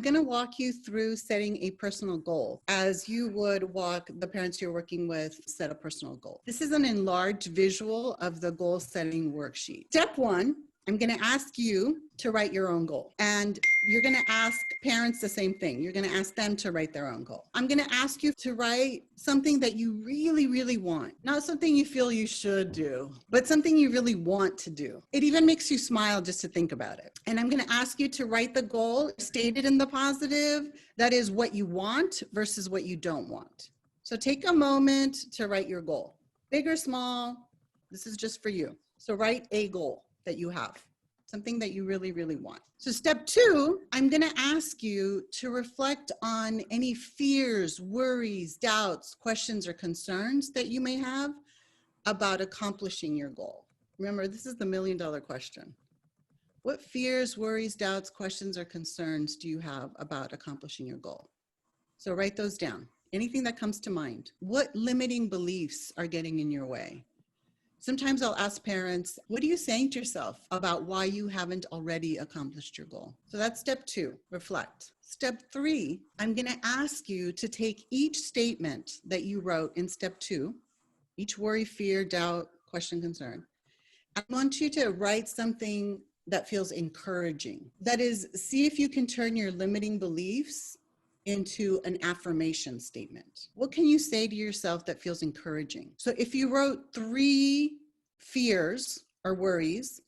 going to walk you through setting a personal goal as you would walk the parents you're working with set a personal goal. This is an enlarged visual of the goal setting worksheet. Step one, I'm going to ask you to write your own goal. And you're going to ask parents the same thing. You're going to ask them to write their own goal. I'm going to ask you to write something that you really, really want. Not something you feel you should do, but something you really want to do. It even makes you smile just to think about it. And I'm going to ask you to write the goal stated in the positive. That is what you want versus what you don't want. So take a moment to write your goal. Big or small, this is just for you. So write a goal that you have, something that you really, really want. So step two, I'm going to ask you to reflect on any fears, worries, doubts, questions, or concerns that you may have about accomplishing your goal. Remember, this is the million-dollar question. What fears, worries, doubts, questions, or concerns do you have about accomplishing your goal? So write those down. Anything that comes to mind. What limiting beliefs are getting in your way? Sometimes I'll ask parents, what are you saying to yourself about why you haven't already accomplished your goal? So that's step two, reflect. Step three, I'm going to ask you to take each statement that you wrote in step two, each worry, fear, doubt, question, concern. I want you to write something that feels encouraging. That is, see if you can turn your limiting beliefs into an affirmation statement. What can you say to yourself that feels encouraging? So if you wrote 3 fears or worries,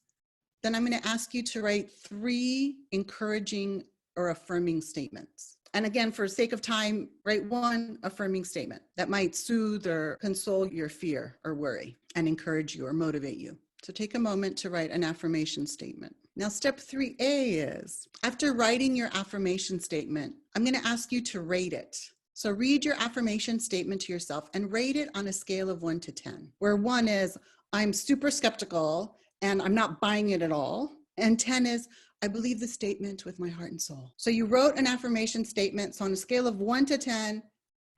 then I'm going to ask you to write 3 encouraging or affirming statements. And again, for sake of time, write 1 affirming statement that might soothe or console your fear or worry and encourage you or motivate you. So take a moment to write an affirmation statement. Now, step 3A is, after writing your affirmation statement, I'm going to ask you to rate it. So read your affirmation statement to yourself and rate it on a scale of 1 to 10, where 1 is, I'm super skeptical and I'm not buying it at all. And 10 is, I believe the statement with my heart and soul. So you wrote an affirmation statement. So on a scale of 1 to 10,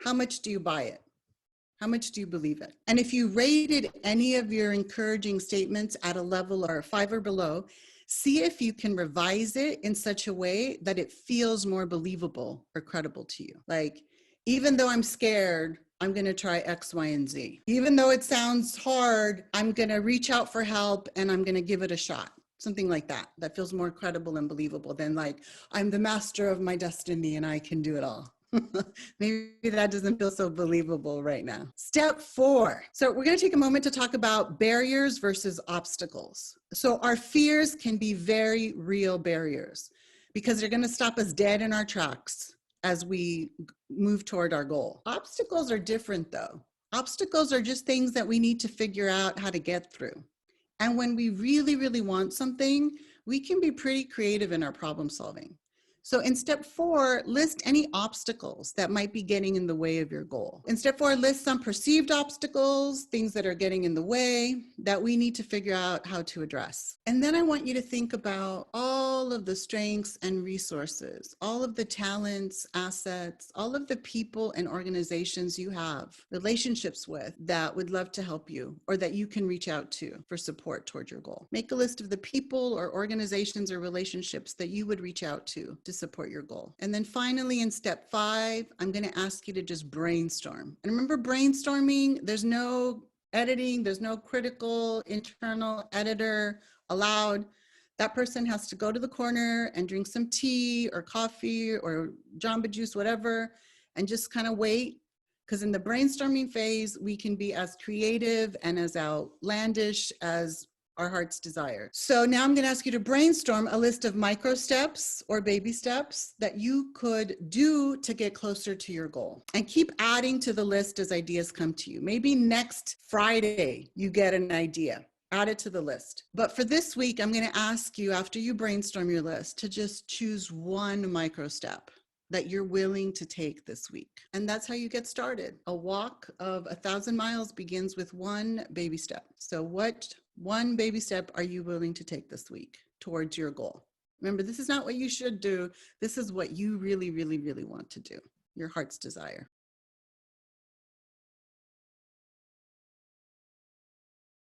how much do you buy it? How much do you believe it? And if you rated any of your encouraging statements at a level or 5 or below, see if you can revise it in such a way that it feels more believable or credible to you. Like, even though I'm scared, I'm going to try X, Y, and Z. Even though it sounds hard, I'm going to reach out for help and I'm going to give it a shot. Something like that. That feels more credible and believable than like, I'm the master of my destiny and I can do it all. Maybe that doesn't feel so believable right now. Step 4. So we're going to take a moment to talk about barriers versus obstacles. So our fears can be very real barriers because they're going to stop us dead in our tracks as we move toward our goal. Obstacles are different though. Obstacles are just things that we need to figure out how to get through. And when we really, really want something, we can be pretty creative in our problem solving. So in step 4, list any obstacles that might be getting in the way of your goal. In step 4, list some perceived obstacles, things that are getting in the way that we need to figure out how to address. And then I want you to think about all of the strengths and resources, all of the talents, assets, all of the people and organizations you have relationships with that would love to help you or that you can reach out to for support toward your goal. Make a list of the people or organizations or relationships that you would reach out to support your goal. And then finally, in step 5, I'm going to ask you to just brainstorm. And remember, brainstorming, there's no editing, there's no critical internal editor allowed. That person has to go to the corner and drink some tea or coffee or Jamba Juice, whatever, and just kind of wait. Because in the brainstorming phase, we can be as creative and as outlandish as our heart's desire. So now I'm going to ask you to brainstorm a list of micro steps or baby steps that you could do to get closer to your goal, and keep adding to the list as ideas come to you. Maybe next Friday you get an idea, add it to the list. But for this week, I'm going to ask you, after you brainstorm your list, to just choose 1 micro step that you're willing to take this week. And that's how you get started. A walk of 1,000 miles begins with 1 baby step. So what 1 baby step are you willing to take this week towards your goal? Remember, this is not what you should do. This is what you really, really, really want to do, your heart's desire.